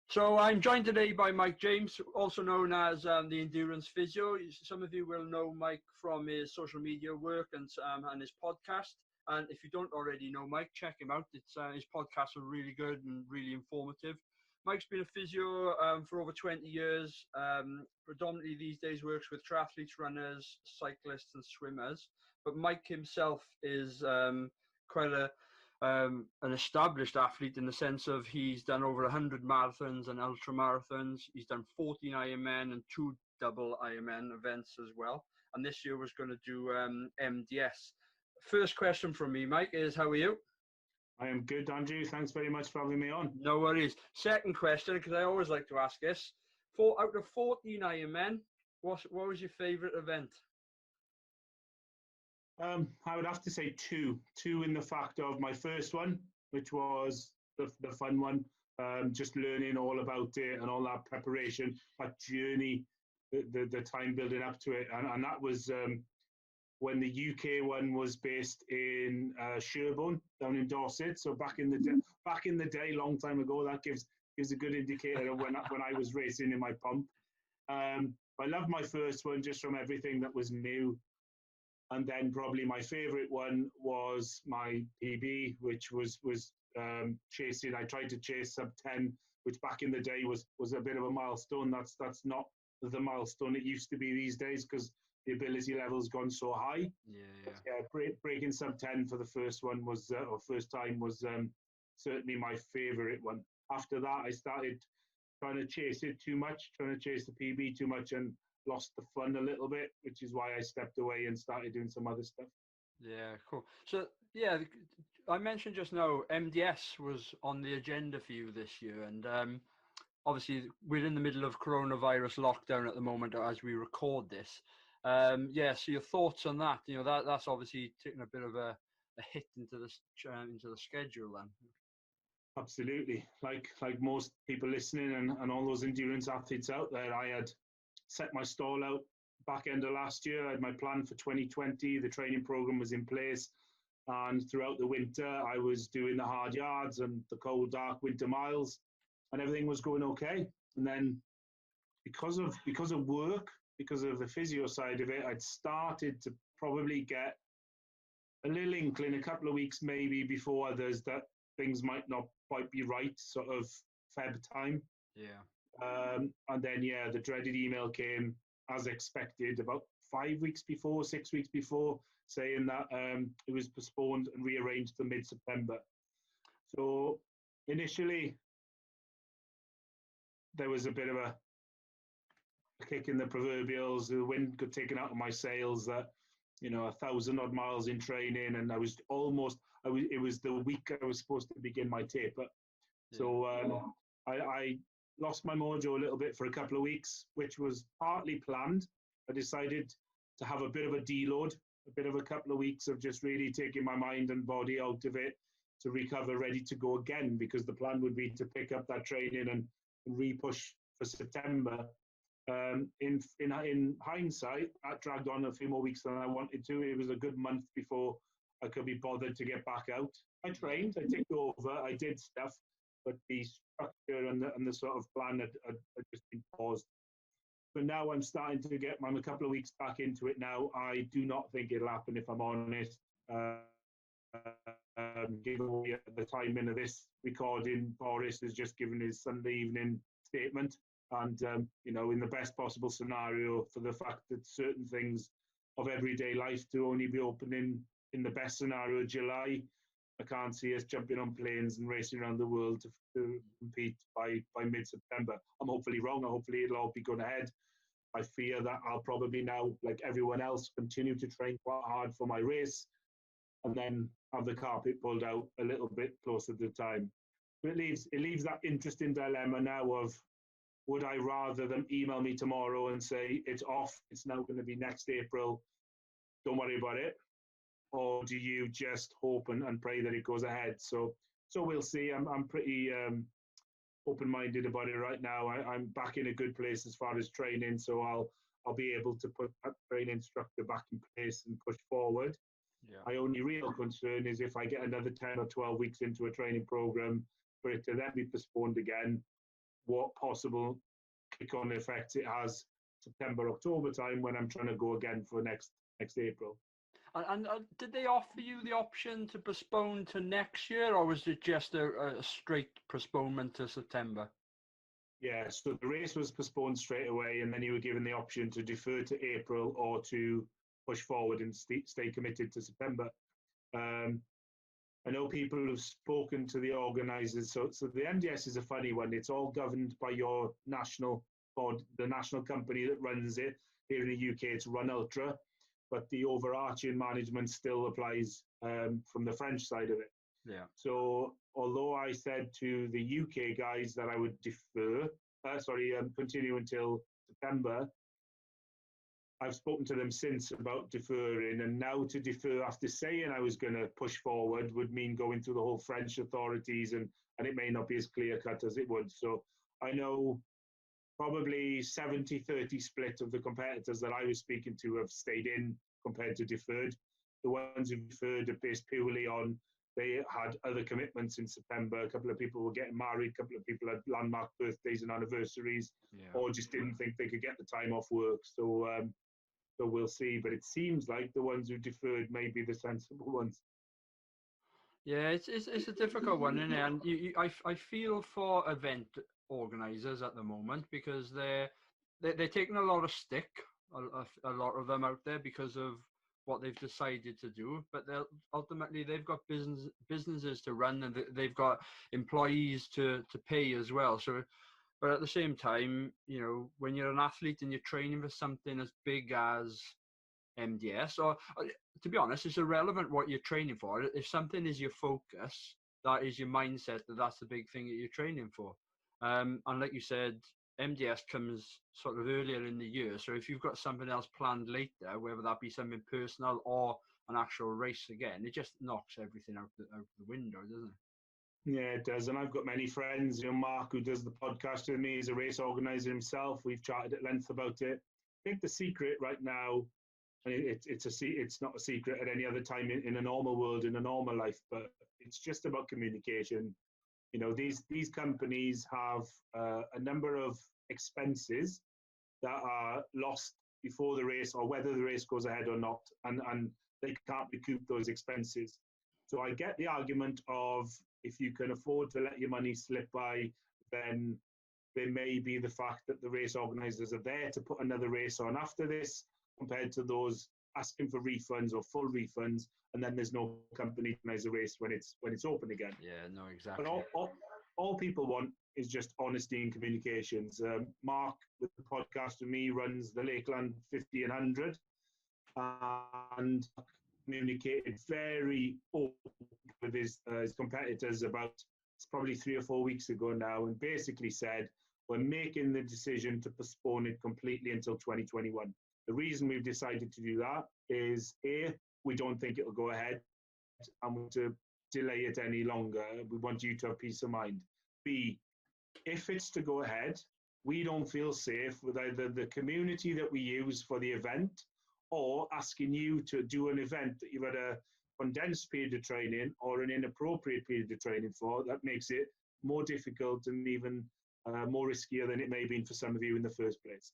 So I'm joined today by Mike James, also known as the Endurance Physio. Some of you will know Mike from his social media work and his podcast. And if you don't already know Mike, check him out. His podcasts are really good and really informative. Mike's been a physio for over 20 years. Predominantly these days works with triathletes, runners, cyclists and swimmers. But Mike himself is quite an established athlete in the sense of he's done over 100 marathons and ultra marathons. He's done 14 Ironman and 2 double Ironman events as well. And this year was going to do MDS. First question from me, Mike, is how are you? I am good, Andrew. Thanks very much for having me on. No worries. Second question, because I always like to ask this. Out of 14 Ironman, what was your favourite event? I would have to say two. Two in the fact of my first one, which was the fun one, just learning all about it and all that preparation, that journey, the time building up to it. And that was when the UK one was based in Sherborne, down in Dorset. So back in the day, long time ago, that gives a good indicator of when I was racing in my pump. I loved my first one just from everything that was new. And then probably my favourite one was my PB, which was chasing. I tried to chase sub 10, which back in the day was a bit of a milestone. That's not the milestone it used to be these days because the ability level's gone so high. Yeah. Breaking sub 10 for the first one was first time was certainly my favourite one. After that, I started trying to chase it too much, trying to chase the PB too much, and lost the fun a little bit, which is why I stepped away and started doing some other stuff. Yeah, cool. So, yeah, I mentioned just now, MDS was on the agenda for you this year. And obviously, we're in the middle of coronavirus lockdown at the moment as we record this. So your thoughts on that? You know, that's obviously taken a bit of a hit into the schedule then. Absolutely. Like most people listening and all those endurance athletes out there, I had set my stall out back end of last year. I had my plan for 2020. The training program was in place. And throughout the winter, I was doing the hard yards and the cold, dark winter miles, and everything was going okay. And then because of work, because of the physio side of it, I'd started to probably get a little inkling a couple of weeks maybe before others that things might not quite be right, sort of Feb time. Yeah. And then, the dreaded email came as expected about 6 weeks before, saying that it was postponed and rearranged for mid-September. So initially, there was a bit of a kick in the proverbials. The wind got taken out of my sails that, 1,000 odd miles in training, and it was the week I was supposed to begin my taper. Yeah. So I lost my mojo a little bit for a couple of weeks, which was partly planned. I decided to have a bit of a deload, a bit of a couple of weeks of just really taking my mind and body out of it to recover, ready to go again, because the plan would be to pick up that training and re-push for September. In hindsight, that dragged on a few more weeks than I wanted to. It was a good month before I could be bothered to get back out. I trained, I took over, I did stuff, but the structure and the sort of plan had just been paused. But now I'm a couple of weeks back into it now. I do not think it'll happen, if I'm honest. Given the timing of this recording, Boris has just given his Sunday evening statement. And, in the best possible scenario, for the fact that certain things of everyday life to only be opening in the best scenario July, I can't see us jumping on planes and racing around the world to compete by mid-September. I'm hopefully wrong. Hopefully it'll all be going ahead. I fear that I'll probably now, like everyone else, continue to train quite hard for my race and then have the carpet pulled out a little bit closer to the time. But it leaves that interesting dilemma now of, would I rather them email me tomorrow and say, it's off, it's now going to be next April, don't worry about it? Or do you just hope and pray that it goes ahead? So we'll see. I'm pretty open-minded about it right now. I'm back in a good place as far as training, so I'll be able to put that training structure back in place and push forward. Yeah. My only real concern is if I get another 10 or 12 weeks into a training program for it to then be postponed again. what possible kick-on effect it has September, October time when I'm trying to go again for next April. And did they offer you the option to postpone to next year, or was it just a straight postponement to September? Yeah, so the race was postponed straight away, and then you were given the option to defer to April or to push forward and stay committed to September. I know people who've spoken to the organisers. So the MDS is a funny one. It's all governed by your national board, the national company that runs it. Here in the UK, it's Run Ultra, but the overarching management still applies from the French side of it. Yeah. So although I said to the UK guys that I would continue until September, I've spoken to them since about deferring, and now to defer after saying I was going to push forward would mean going through the whole French authorities, and it may not be as clear-cut as it would. So I know probably 70-30 split of the competitors that I was speaking to have stayed in compared to deferred. The ones who deferred are based purely on they had other commitments in September. A couple of people were getting married, a couple of people had landmark birthdays and anniversaries, or just didn't think they could get the time off work. So we'll see. But it seems like the ones who deferred may be the sensible ones. Yeah, it's a difficult one, isn't it? And I feel for event organisers at the moment, because they're taking a lot of stick, a lot of them out there, because of what they've decided to do. But ultimately they've got businesses to run, and they've got employees to pay as well. So, but at the same time, you know, when you're an athlete and you're training for something as big as MDS, or to be honest, it's irrelevant what you're training for. If something is your focus, that is your mindset, that's the big thing that you're training for. And like you said, MDS comes sort of earlier in the year. So if you've got something else planned later, whether that be something personal or an actual race again, it just knocks everything out the window, doesn't it? Yeah, it does. And I've got many friends, you know, Mark, who does the podcast with me, is a race organizer himself. We've chatted at length about it. I think the secret right now, and it's not a secret at any other time in a normal world, in a normal life, but it's just about communication. You know, these companies have a number of expenses that are lost before the race, or whether the race goes ahead or not, and they can't recoup those expenses. So I get the argument of, if you can afford to let your money slip by, then there may be the fact that the race organisers are there to put another race on after this, compared to those asking for refunds or full refunds, and then there's no company to organise a race when it's open again. Yeah, no, exactly. But all people want is just honesty and communications. Mark, with the podcast with me, runs the Lakeland 50 and 100, and communicated very open with his competitors about, it's probably 3 or 4 weeks ago now, and basically said, we're making the decision to postpone it completely until 2021. The reason we've decided to do that is, A, we don't think it'll go ahead, and want to delay it any longer. We want you to have peace of mind. B, if it's to go ahead, we don't feel safe with either the community that we use for the event, or asking you to do an event that you've had a condensed period of training or an inappropriate period of training for. That makes it more difficult and even more riskier than it may have been for some of you in the first place.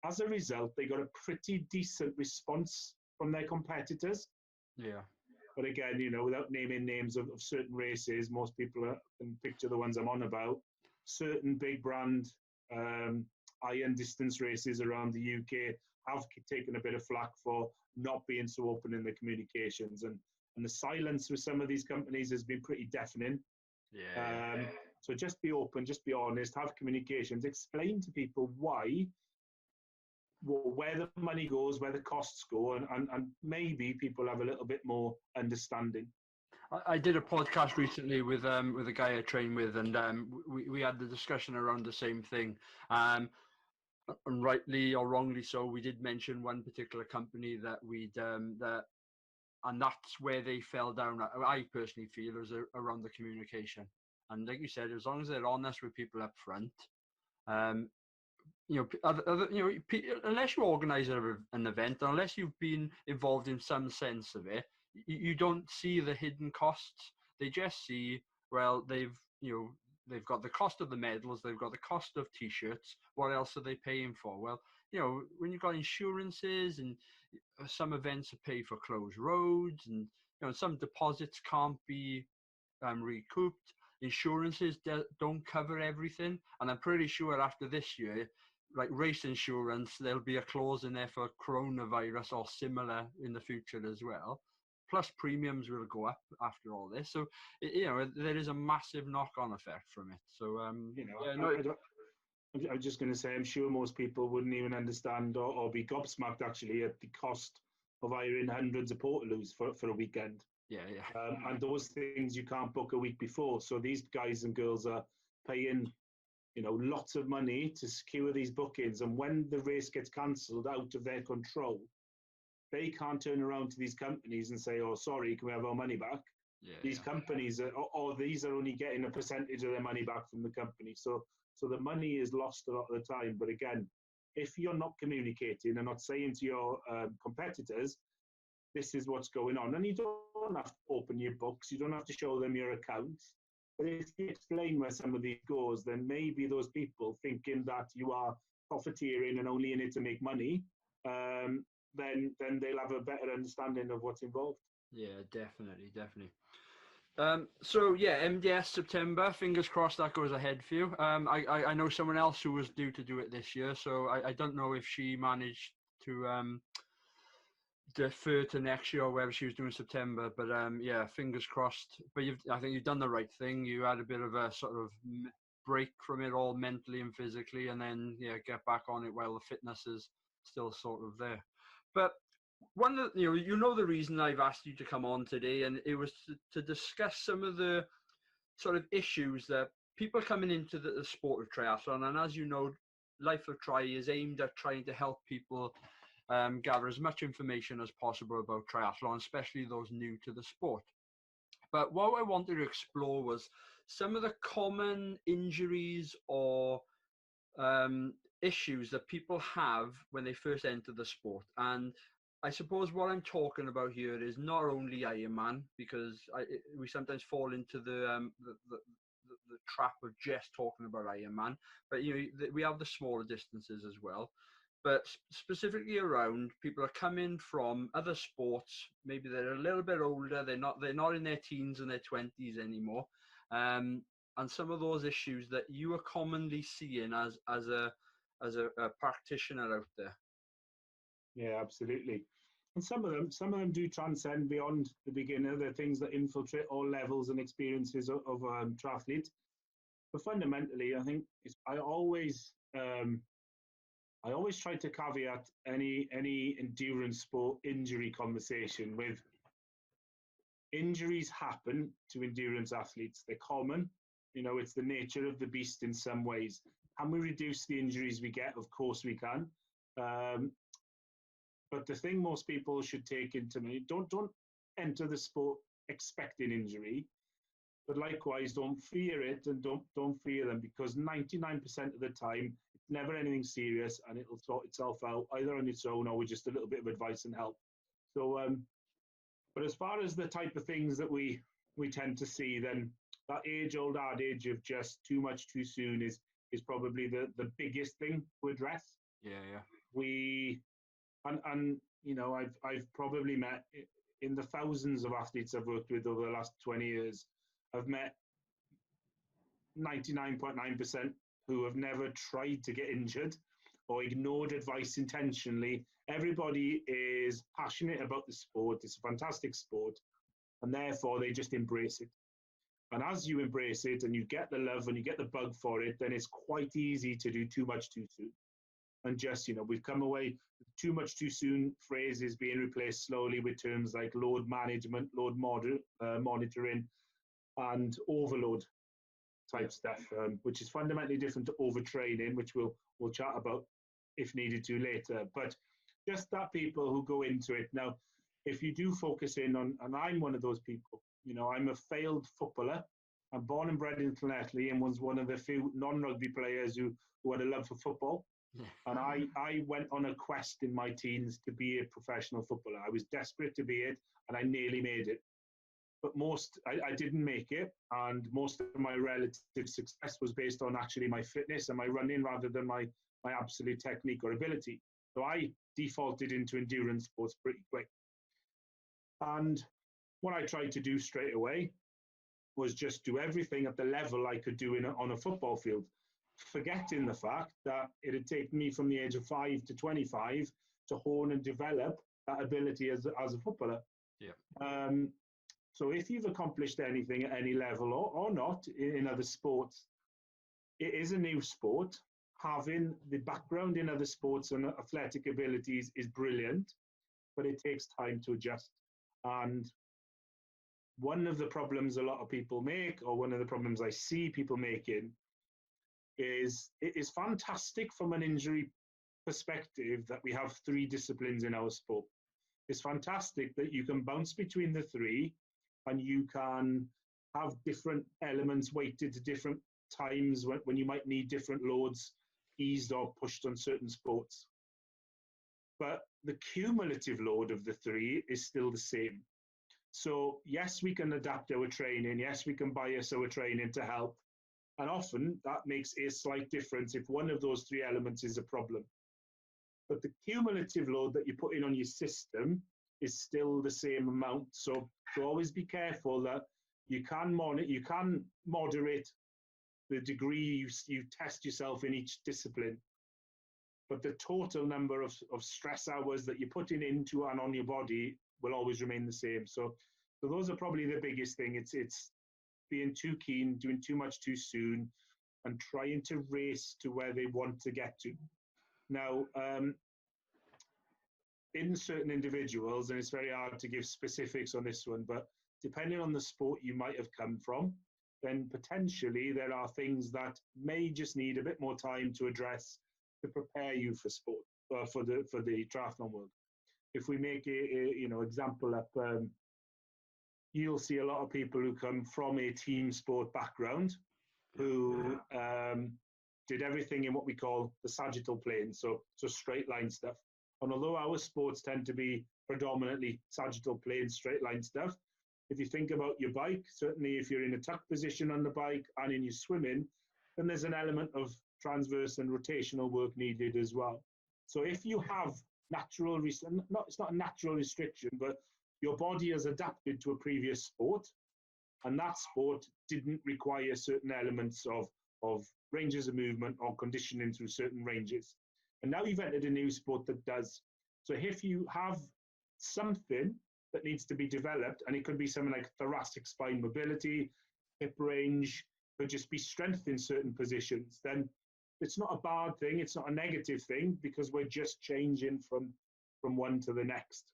As a result, they got a pretty decent response from their competitors. Yeah. But again, you know, without naming names of certain races, most people can picture the ones I'm on about. Certain big brand iron distance races around the UK have taken a bit of flack for not being so open in the communications. And the silence with some of these companies has been pretty deafening. Yeah. So just be open, just be honest, have communications, explain to people where the money goes, where the costs go, and maybe people have a little bit more understanding. I did a podcast recently with a guy I train with, and we had the discussion around the same thing. And rightly or wrongly so, we did mention one particular company that and that's where they fell down. I personally feel is around the communication. And like you said, as long as they're honest with people up front, you know, unless you organise an event, unless you've been involved in some sense of it, you don't see the hidden costs. They just see, well, they've, you know, they've got the cost of the medals, they've got the cost of t-shirts. What else are they paying for? Well, when you've got insurances and some events are paid for closed roads, and some deposits can't be recouped. Insurances don't cover everything, and I'm pretty sure after this year, like race insurance, there'll be a clause in there for coronavirus or similar in the future as well. Plus, premiums will go up after all this, so there is a massive knock-on effect from it. So I was just going to say, I'm sure most people wouldn't even understand or be gobsmacked actually at the cost of hiring hundreds of portaloos for a weekend. Yeah. And those things you can't book a week before. So these guys and girls are paying, lots of money to secure these bookings. And when the race gets cancelled out of their control, they can't turn around to these companies and say, "Oh, sorry, can we have our money back?" These companies these are only getting a percentage of their money back from the company. So the money is lost a lot of the time. But again, if you're not communicating and not saying to your competitors, this is what's going on, and you don't have to open your books, you don't have to show them your accounts, but if you explain where some of these goes, then maybe those people thinking that you are profiteering and only in it to make money, then they'll have a better understanding of what's involved. Yeah, definitely. So yeah, MDS September, fingers crossed that goes ahead for you. I know someone else who was due to do it this year, so I don't know if she managed to defer to next year or whether she was doing September, but yeah, fingers crossed. But I think you've done the right thing. You had a bit of a sort of break from it all mentally and physically, and then get back on it while the fitness is still sort of there. But one of the, the reason I've asked you to come on today, and it was to discuss some of the sort of issues that people coming into the sport of triathlon. And as you know, Life of Tri is aimed at trying to help people gather as much information as possible about triathlon, especially those new to the sport. But what I wanted to explore was some of the common injuries or issues that people have when they first enter the sport. And I suppose what I'm talking about here is not only Ironman, because we sometimes fall into the trap of just talking about Ironman, but we have the smaller distances as well. But specifically around people are coming from other sports, maybe they're a little bit older, they're not in their teens and their 20s anymore, and some of those issues that you are commonly seeing as a practitioner out there. Yeah, absolutely. And some of them do transcend beyond the beginner. They're things that infiltrate all levels and experiences of triathletes. But fundamentally, I think I always try to caveat any endurance sport injury conversation with injuries happen to endurance athletes. They're common. It's the nature of the beast in some ways. Can we reduce the injuries we get? Of course we can. But the thing most people should take into me, don't enter the sport expecting injury, but likewise don't fear it and don't fear them, because 99% of the time it's never anything serious and it'll sort itself out either on its own or with just a little bit of advice and help. So but as far as the type of things that we tend to see, then that age-old adage of just too much too soon is probably the biggest thing to address. I've probably met, in the thousands of athletes I've worked with over the last 20 years, I've met 99.9% who have never tried to get injured or ignored advice intentionally. Everybody is passionate about the sport. It's a fantastic sport, and therefore they just embrace it. And as you embrace it and you get the love and you get the bug for it, then it's quite easy to do too much too soon. And just, we've come away, too much too soon phrases being replaced slowly with terms like load management, load monitoring, and overload type stuff, which is fundamentally different to overtraining, which we'll chat about if needed to later. But just that people who go into it. Now, if you do focus in on, and I'm one of those people, I'm a failed footballer. I'm born and bred in Llanelli and was one of the few non-rugby players who had a love for football. And I went on a quest in my teens to be a professional footballer. I was desperate to be it, and I nearly made it. but I didn't make it, and most of my relative success was based on actually my fitness and my running rather than my absolute technique or ability. So I defaulted into endurance sports pretty quick. And what I tried to do straight away was just do everything at the level I could do on a football field, forgetting the fact that it had taken me from the age of 5 to 25 to hone and develop that ability as a footballer. Yeah. So if you've accomplished anything at any level or not in other sports, it is a new sport. Having the background in other sports and athletic abilities is brilliant, but it takes time to adjust. And one of the problems a lot of people make, or one of the problems I see people making, is it is fantastic from an injury perspective that we have 3 disciplines in our sport. It's fantastic that you can bounce between the 3 and you can have different elements weighted to different times when you might need different loads eased or pushed on certain sports. But the cumulative load of the 3 is still the same. So yes, we can adapt our training. Yes, we can bias our training to help. And often that makes a slight difference if one of those 3 elements is a problem. But the cumulative load that you put in on your system is still the same amount. So always be careful that you can moderate the degree you test yourself in each discipline. But the total number of stress hours that you're putting into and on your body will always remain the same. So those are probably the biggest thing. It's being too keen, doing too much too soon, and trying to race to where they want to get to. Now, in certain individuals, and it's very hard to give specifics on this one, but depending on the sport you might have come from, then potentially there are things that may just need a bit more time to address to prepare you for sport, for the triathlon world. If we make a example up, you'll see a lot of people who come from a team sport background who did everything in what we call the sagittal plane, so straight line stuff. And although our sports tend to be predominantly sagittal plane, straight line stuff, if you think about your bike, certainly if you're in a tuck position on the bike and in your swimming, then there's an element of transverse and rotational work needed as well. So if you have it's not a natural restriction, but your body has adapted to a previous sport, and that sport didn't require certain elements of ranges of movement or conditioning through certain ranges. And now you've entered a new sport that does. So if you have something that needs to be developed, and it could be something like thoracic spine mobility, hip range, could just be strength in certain positions, then it's not a bad thing, it's not a negative thing, because we're just changing from one to the next.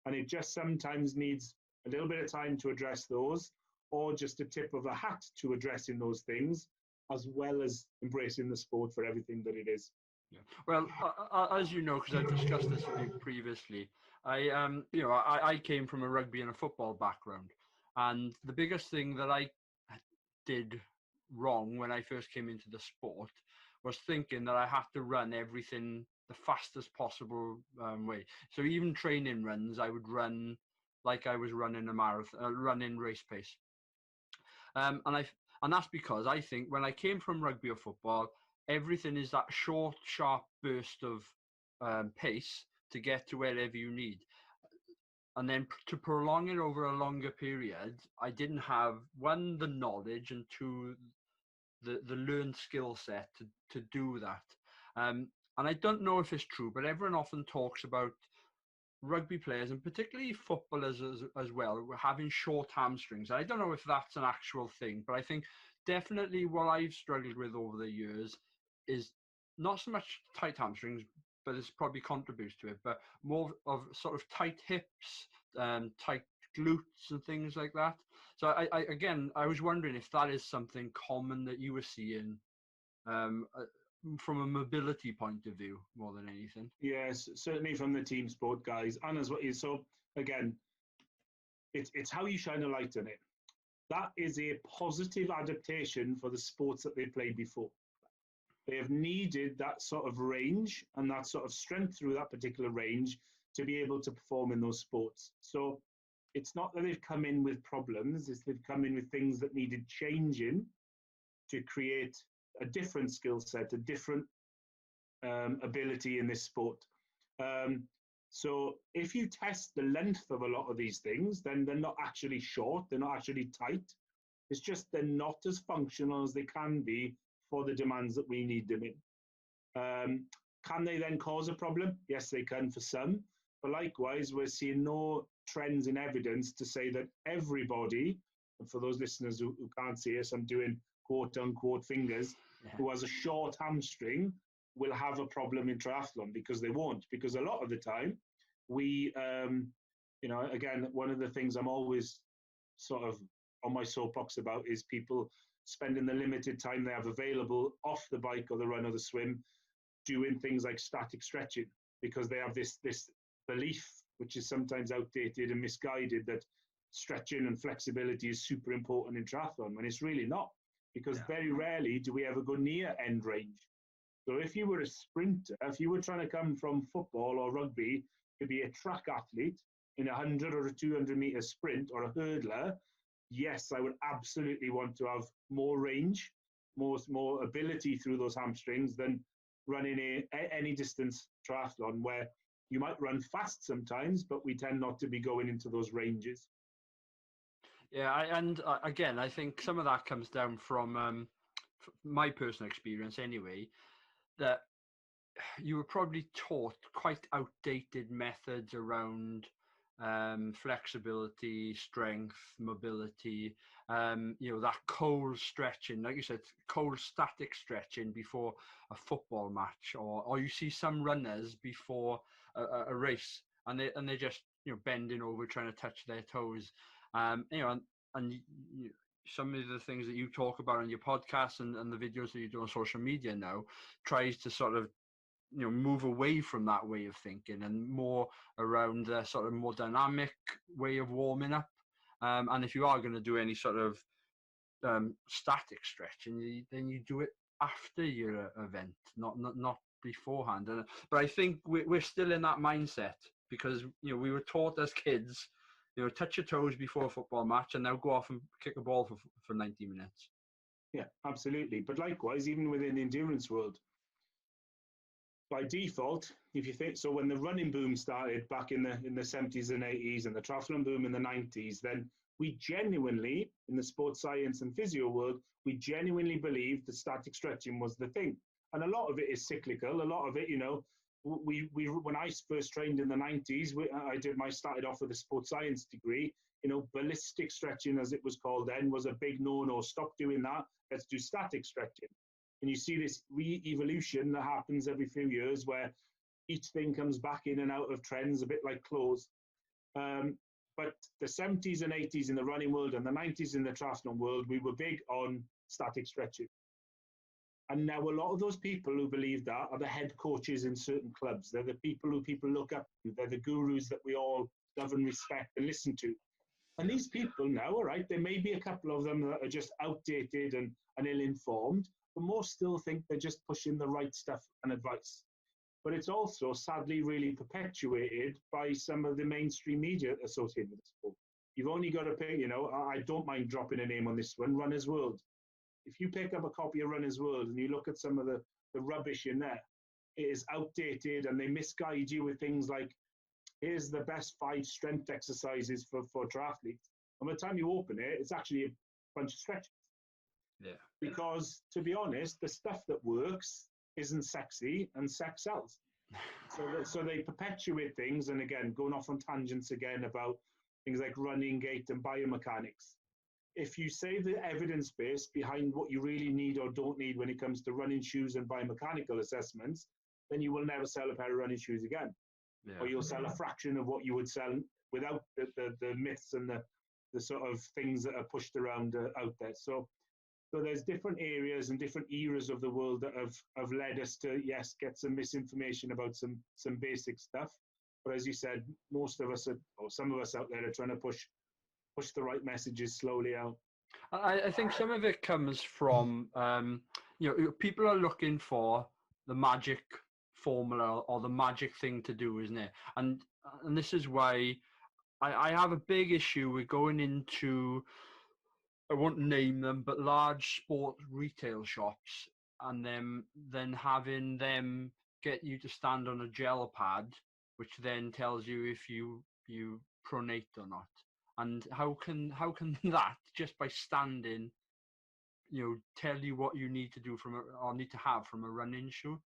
And it just sometimes needs a little bit of time to address those, or just a tip of a hat to addressing those things, as well as embracing the sport for everything that it is. Yeah. Well, as you know, because I've discussed this with you previously, I came from a rugby and a football background, and the biggest thing that I did wrong when I first came into the sport was thinking that I had to run everything the fastest possible way. So even training runs, I would run like I was running a marathon, running race pace. And that's because I think when I came from rugby or football, everything is that short, sharp burst of pace to get to wherever you need. And then to prolong it over a longer period, I didn't have, 1, the knowledge, and 2, the learned skill set to do that. And I don't know if it's true, but everyone often talks about rugby players, and particularly footballers as well, having short hamstrings. I don't know if that's an actual thing, but I think definitely what I've struggled with over the years is not so much tight hamstrings, but it's probably contributes to it, but more of sort of tight hips, tight glutes and things like that. So I was wondering if that is something common that you were seeing from a mobility point of view more than anything. Yes, certainly from the team sport guys. And as well, so again, it's how you shine a light on it. That is a positive adaptation for the sports that they played before. They have needed that sort of range and that sort of strength through that particular range to be able to perform in those sports. So it's not that they've come in with problems, it's they've come in with things that needed changing to create a different skill set, a different ability in this sport. So if you test the length of a lot of these things, then they're not actually short, they're not actually tight. It's just they're not as functional as they can be for the demands that we need them in. Can they then cause a problem? Yes, they can for some. But likewise, we're seeing no trends in evidence to say that everybody, and for those listeners who can't see us, I'm doing quote unquote fingers, who has a short hamstring will have a problem in triathlon, because they won't. Because a lot of the time, we, again, one of the things I'm always sort of on my soapbox about is people spending the limited time they have available off the bike or the run or the swim doing things like static stretching, because they have this belief, which is sometimes outdated and misguided, that stretching and flexibility is super important in triathlon, when it's really not, because very rarely do we ever go near end range. So if you were a sprinter, if you were trying to come from football or rugby to be a track athlete in a 100 or a 200 meter sprint or a hurdler, yes, I would absolutely want to have more range, more ability through those hamstrings than running any distance triathlon, where you might run fast sometimes, but we tend not to be going into those ranges. Yeah, and again, I think some of that comes down from my personal experience anyway, that you were probably taught quite outdated methods around flexibility, strength, mobility, that cold stretching, like you said, cold static stretching before a football match, or you see some runners before a race, and they just bending over trying to touch their toes, and some of the things that you talk about on your podcast and the videos that you do on social media now tries to sort of move away from that way of thinking and more around the sort of more dynamic way of warming up. And if you are going to do any sort of static stretching, then you do it after your event, not beforehand. But I think we're still in that mindset, because we were taught as kids, touch your toes before a football match, and they'll go off and kick a ball for 90 minutes. Yeah, absolutely. But likewise, even within the endurance world, by default, if you think, so when the running boom started back in the 70s and 80s, and the triathlon boom in the 90s, then we genuinely, in the sports science and physio world, we genuinely believed that static stretching was the thing. And a lot of it is cyclical. A lot of it, we when I first trained in the 90s, I started off with a sports science degree. Ballistic stretching, as it was called then, was a big no-no. Stop doing that. Let's do static stretching. And you see this re-evolution that happens every few years, where each thing comes back in and out of trends, a bit like clothes. But the 70s and 80s in the running world and the 90s in the triathlon world, we were big on static stretching. And now a lot of those people who believe that are the head coaches in certain clubs. They're the people who people look up to. They're the gurus that we all love and respect and listen to. And these people now, all right, there may be a couple of them that are just outdated and ill-informed, but most still think they're just pushing the right stuff and advice. But it's also sadly really perpetuated by some of the mainstream media associated with the sport. You've only got to pick, I don't mind dropping a name on this one, Runner's World. If you pick up a copy of Runner's World and you look at some of the rubbish in there, it is outdated, and they misguide you with things like, here's the best 5 strength exercises for triathletes. And by the time you open it, it's actually a bunch of stretches. Yeah. Because, to be honest, the stuff that works isn't sexy, and sex sells. So they perpetuate things, and again, going off on tangents again about things like running gait and biomechanics. If you say the evidence base behind what you really need or don't need when it comes to running shoes and biomechanical assessments, then you will never sell a pair of running shoes again. Yeah. Or you'll sell a fraction of what you would sell without the myths and the sort of things that are pushed around out there. So there's different areas and different eras of the world that have led us to, yes, get some misinformation about some basic stuff. But as you said, most of us, or some of us out there, are trying to push the right messages slowly out. I think some of it comes from, people are looking for the magic formula or the magic thing to do, isn't it? And this is why I have a big issue with going into, I won't name them, but large sport retail shops, and then having them get you to stand on a gel pad, which then tells you if you pronate or not. And how can that, just by standing, tell you what you need to do or need to have from a running shoe?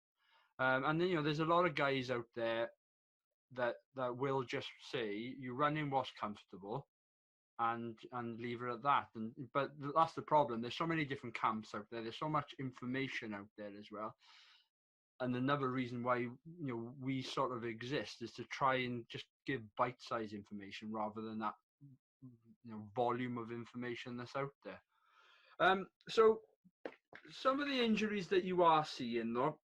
And then there's a lot of guys out there that will just say you run in what's comfortable, and leave it at that. But that's the problem. There's so many different camps out there. There's so much information out there as well. And another reason why we sort of exist is to try and just give bite-sized information rather than that volume of information that's out there. So some of the injuries that you are seeing, though,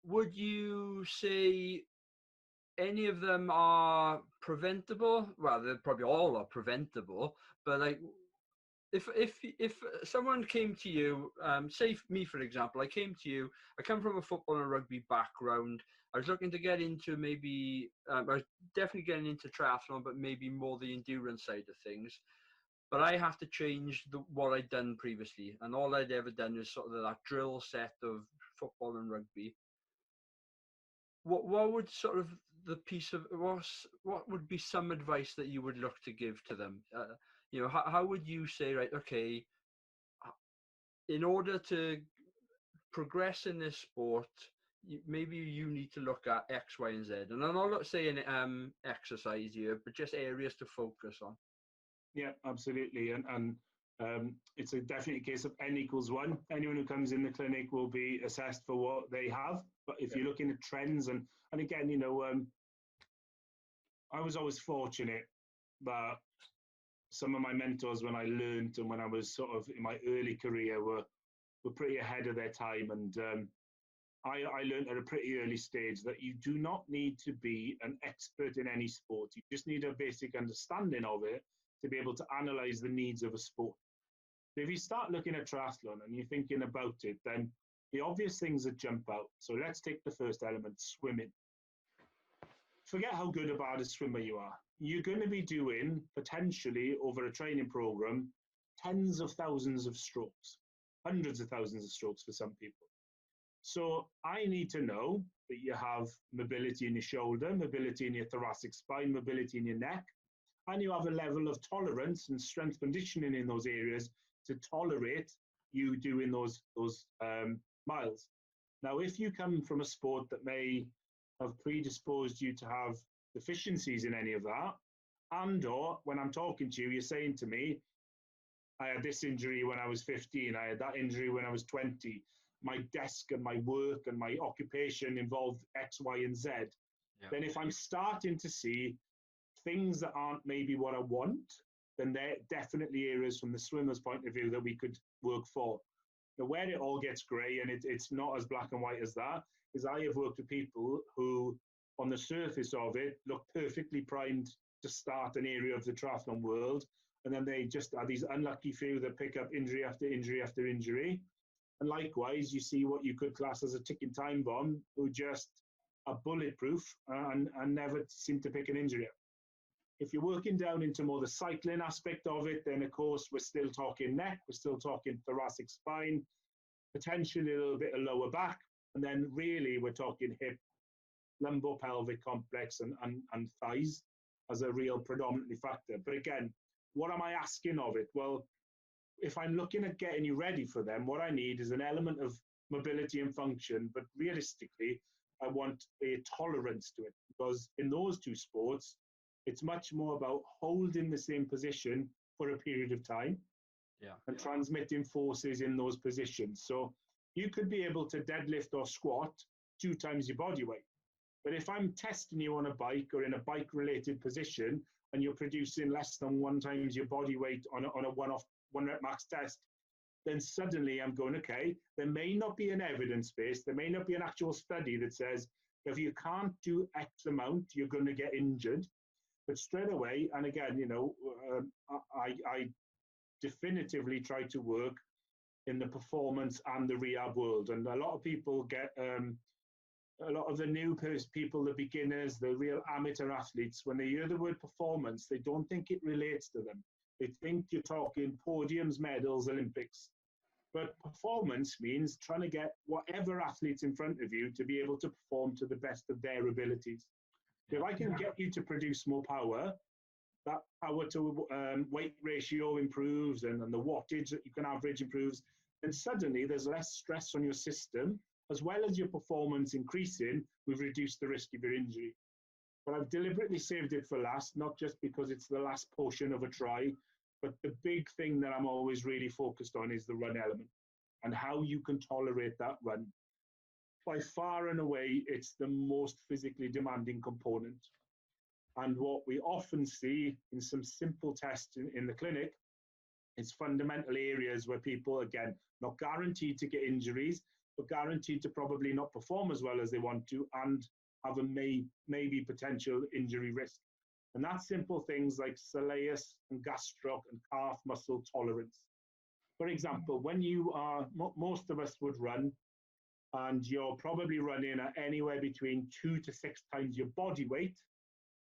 would you say any of them are preventable? Well, they probably all are preventable, but like, if someone came to you, say me for example, I came to you, I come from a football and rugby background. I was looking to get into maybe, I was definitely getting into triathlon, but maybe more the endurance side of things. But I have to change what I'd done previously, and all I'd ever done is sort of that drill set of football and rugby. What would sort of the piece of what would be some advice that you would look to give to them? How would you say, right, okay, in order to progress in this sport, maybe you need to look at X, Y, and Z. And I'm not saying exercise here, but just areas to focus on. Yeah, absolutely. And it's definitely a case of N equals 1. Anyone who comes in the clinic will be assessed for what they have. But if you're looking at trends, and again, I was always fortunate that some of my mentors, when I learned and when I was sort of in my early career, were pretty ahead of their time. And I learned at a pretty early stage that you do not need to be an expert in any sport. You just need a basic understanding of it to be able to analyze the needs of a sport. So if you start looking at triathlon and you're thinking about it, then the obvious things that jump out. So let's take the first element, swimming. Forget how good or bad a swimmer you are. You're going to be doing, potentially, over a training program, tens of thousands of strokes, hundreds of thousands of strokes for some people. So I need to know that you have mobility in your shoulder, mobility in your thoracic spine, mobility in your neck, and you have a level of tolerance and strength conditioning in those areas to tolerate you doing those miles. Now, if you come from a sport that may have predisposed you to have deficiencies in any of that, and or when I'm talking to you, you're saying to me, I had this injury when I was 15, I had that injury when I was 20, my desk and my work and my occupation involved X, Y, and Z, then if I'm starting to see things that aren't maybe what I want, then they're definitely areas from the swimmer's point of view that we could work for. Now, where it all gets grey, and it's not as black and white as that, is I have worked with people who, on the surface of it, look perfectly primed to start an area of the triathlon world, and then they just are these unlucky few that pick up injury after injury after injury. And likewise, you see what you could class as a ticking time bomb, who just are bulletproof and never seem to pick an injury up. If you're working down into more the cycling aspect of it, then of course we're still talking neck, we're still talking thoracic spine, potentially a little bit of lower back, and then really we're talking hip, lumbopelvic complex, and thighs as a real predominantly factor. But again, what am I asking of it? Well, if I'm looking at getting you ready for them, what I need is an element of mobility and function, but realistically, I want a tolerance to it, because in those two sports, it's much more about holding the same position for a period of time and transmitting forces in those positions. So you could be able to deadlift or squat 2 times your body weight. But if I'm testing you on a bike or in a bike-related position and you're producing less than 1 times your body weight on a one rep max test, then suddenly I'm going, okay, there may not be an evidence base, there may not be an actual study that says if you can't do X amount, you're going to get injured. But straight away, and again, I definitively try to work in the performance and the rehab world. And a lot of people get a lot of the new people, the beginners, the real amateur athletes, when they hear the word performance, they don't think it relates to them. They think you're talking podiums, medals, Olympics. But performance means trying to get whatever athletes in front of you to be able to perform to the best of their abilities. If I can get you to produce more power, that power to weight ratio improves, and the wattage that you can average improves, then suddenly there's less stress on your system, as well as your performance increasing. We've reduced the risk of your injury. But I've deliberately saved it for last, not just because it's the last portion of a try, but the big thing that I'm always really focused on is the run element and how you can tolerate that run. By far and away, it's the most physically demanding component. And what we often see in some simple tests in the clinic is fundamental areas where people, again, not guaranteed to get injuries, but guaranteed to probably not perform as well as they want to and have a maybe potential injury risk. And that's simple things like soleus and gastroc and calf muscle tolerance. For example, when you are, most of us would run, and you're probably running at anywhere between 2 to 6 times your body weight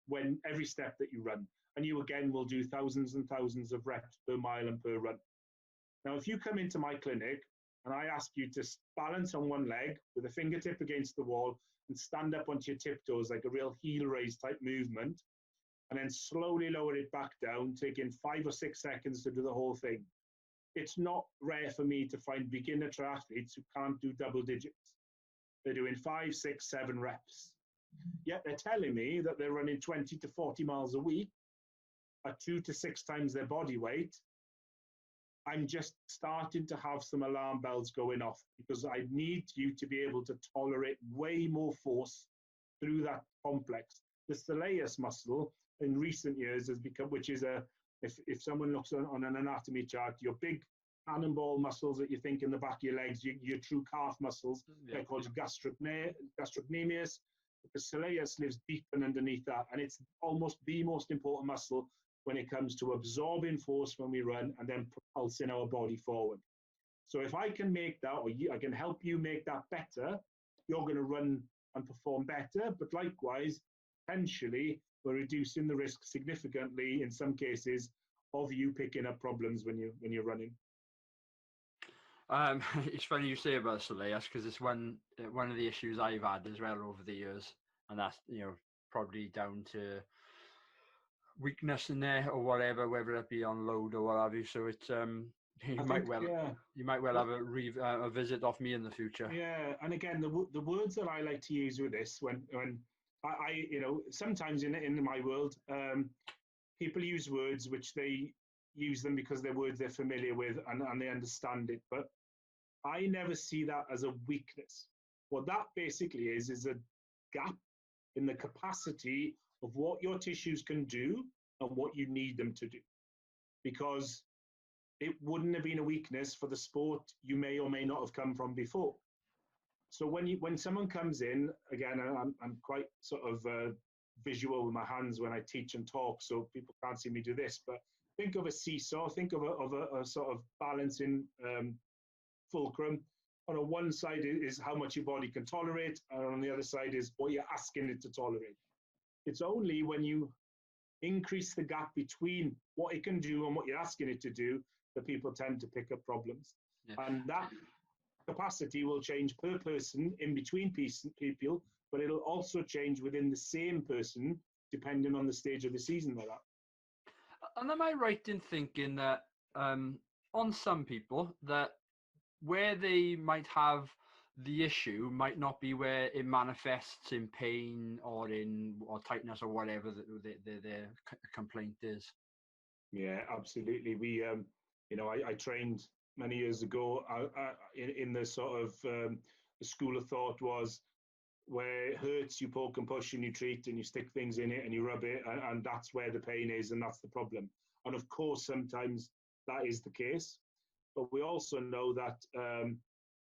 when every step that you run. And you again will do thousands and thousands of reps per mile and per run. Now, if you come into my clinic and I ask you to balance on one leg with a fingertip against the wall and stand up onto your tiptoes like a real heel raise type movement, and then slowly lower it back down, taking 5 or 6 seconds to do the whole thing. It's not rare for me to find beginner triathletes who can't do double digits. They're doing 5, 6, 7 reps. Yet they're telling me that they're running 20 to 40 miles a week at 2 to 6 times their body weight. I'm just starting to have some alarm bells going off, because I need you to be able to tolerate way more force through that complex. The soleus muscle in recent years has become, which is if someone looks on an anatomy chart, your big cannonball muscles that you think in the back of your legs, your true calf muscles, they're called gastrocnemius. The soleus lives deep and underneath that, and it's almost the most important muscle when it comes to absorbing force when we run and then propulsing our body forward. So if I can make that, or I can help you make that better, you're going to run and perform better. But likewise, potentially, we're reducing the risk significantly in some cases of you picking up problems when you're running. It's funny you say about soleus, because it's one of the issues I've had as well over the years, and that's probably down to weakness in there or whatever, whether it be on load or what have you. So it's you might well have a visit off me in the future. Yeah, and again, the words that I like to use with this, when I sometimes in my world, people use words which they use them because they're words they're familiar with and they understand it, but I never see that as a weakness. What that basically is a gap in the capacity of what your tissues can do and what you need them to do. Because it wouldn't have been a weakness for the sport you may or may not have come from before. So when someone comes in, again, I'm quite sort of visual with my hands when I teach and talk, so people can't see me do this, but think of a seesaw, think of a sort of balancing fulcrum. On one side is how much your body can tolerate, and on the other side is what you're asking it to tolerate. It's only when you increase the gap between what it can do and what you're asking it to do that people tend to pick up problems. Yeah. And that capacity will change per person in between people, but it'll also change within the same person depending on the stage of the season they're at. And am I right in thinking that on some people that where they might have the issue might not be where it manifests in pain or tightness or whatever their complaint is? Yeah, absolutely. We, I trained many years ago in the sort of the school of thought was where it hurts, you poke and push and you treat and you stick things in it and you rub it, and that's where the pain is and that's the problem. And of course, sometimes that is the case. But we also know that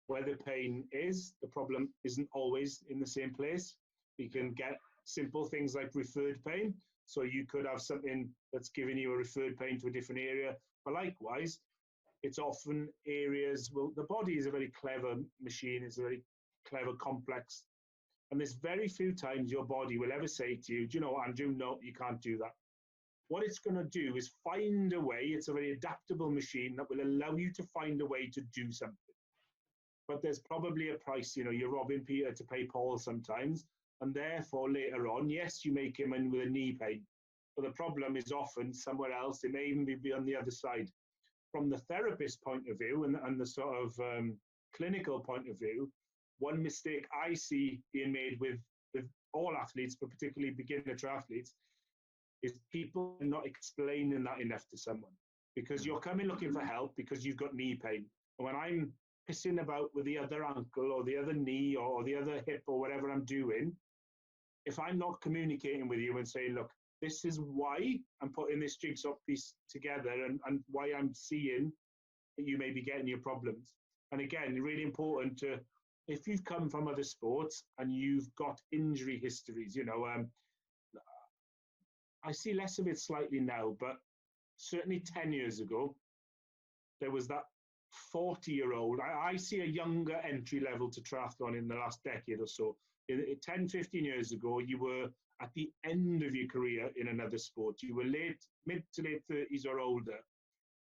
where the pain is, the problem isn't always in the same place. We can get simple things like referred pain. So you could have something that's giving you a referred pain to a different area. But likewise, it's often areas, well, the body is a very clever machine. It's a very clever, complex And there's very few times your body will ever say to you, do you know what, Andrew, no, you can't do that. What it's going to do is find a way. It's a very adaptable machine that will allow you to find a way to do something. But there's probably a price, you're robbing Peter to pay Paul sometimes. And therefore, later on, yes, you may come in with a knee pain. But the problem is often somewhere else. It may even be on the other side. From the therapist point of view and the sort of clinical point of view, one mistake I see being made with all athletes, but particularly beginner triathletes, is people not explaining that enough to someone. Because you're coming looking for help because you've got knee pain. And when I'm pissing about with the other ankle or the other knee or the other hip or whatever I'm doing, if I'm not communicating with you and saying, look, this is why I'm putting this jigsaw piece together and why I'm seeing that you may be getting your problems. And again, really important to, if you've come from other sports and you've got injury histories, I see less of it slightly now, but certainly 10 years ago, there was that 40-year-old. I see a younger entry level to triathlon in the last decade or so. 10, 15 years ago, you were at the end of your career in another sport. You were mid to late 30s or older.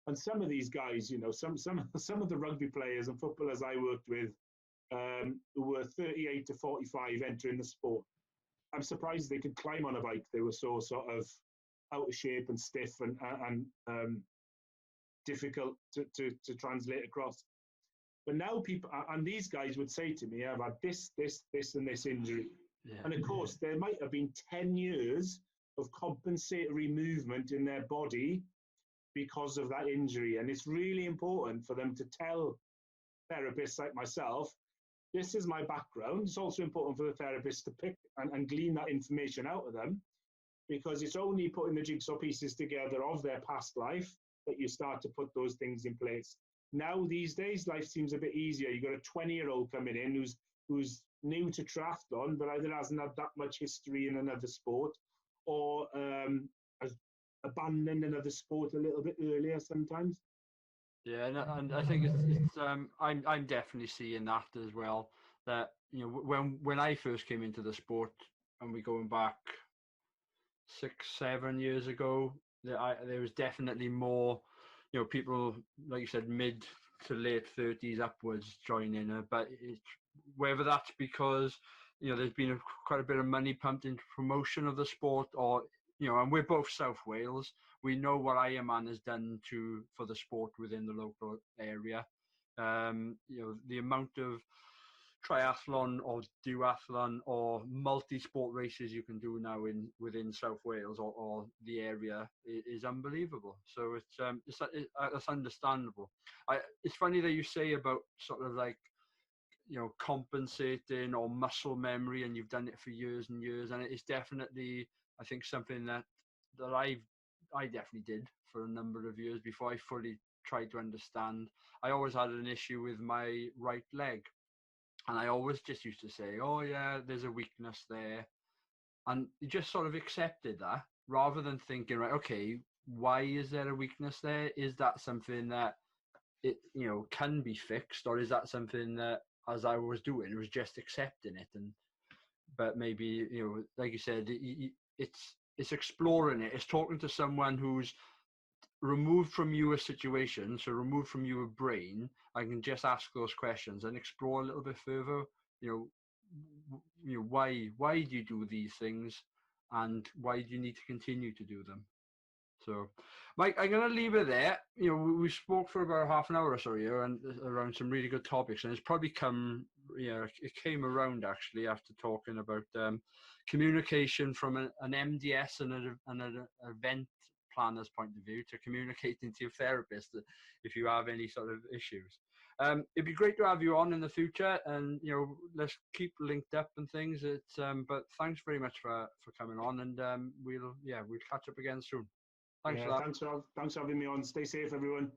And some of these guys, some of the rugby players and footballers I worked with who were 38 to 45 entering the sport, I'm surprised they could climb on a bike. They were so sort of out of shape and stiff and difficult to translate across. But now people, and these guys would say to me, I've had this, and this injury. Yeah. And of course, there might have been 10 years of compensatory movement in their body because of that injury. And it's really important for them to tell therapists like myself, this is my background. It's also important for the therapist to pick and glean that information out of them, because it's only putting the jigsaw pieces together of their past life that you start to put those things in place. Now, these days, life seems a bit easier. You've got a 20-year-old coming in who's new to triathlon, but either hasn't had that much history in another sport or has abandoned another sport a little bit earlier sometimes. Yeah, and I think it's I'm definitely seeing that as well. That when I first came into the sport, and we're going back 6-7 years ago, there was definitely more, people like you said, mid to late 30s upwards joining. But whether that's because there's been quite a bit of money pumped into promotion of the sport, or and we're both South Wales. We know what Ironman has done for the sport within the local area. The amount of triathlon or duathlon or multi-sport races you can do now within South Wales or the area is unbelievable. So it's understandable. It's funny that you say about sort of like compensating or muscle memory, and you've done it for years and years, and it's definitely, I think, something that I definitely did for a number of years before I fully tried to understand. I always had an issue with my right leg, and I always just used to say, oh yeah, there's a weakness there, and you just sort of accepted that rather than thinking, right, okay, why is there a weakness there? Is that something that it can be fixed, or is that something that, as I was doing, it was just accepting it? But maybe like you said, it's exploring it. It's talking to someone who's removed from your situation, so removed from your brain. I can just ask those questions and explore a little bit further. Why do you do these things, and why do you need to continue to do them? So, Mike, I'm going to leave it there. We spoke for about half an hour or so here, and around some really good topics, and it's probably it came around actually after talking about communication from an MDS and an event planner's point of view to communicating to your therapist if you have any sort of issues. It'd be great to have you on in the future, and let's keep linked up and things. But thanks very much for coming on, and we'll catch up again soon. Thanks for that. Thanks for having me on. Stay safe, everyone.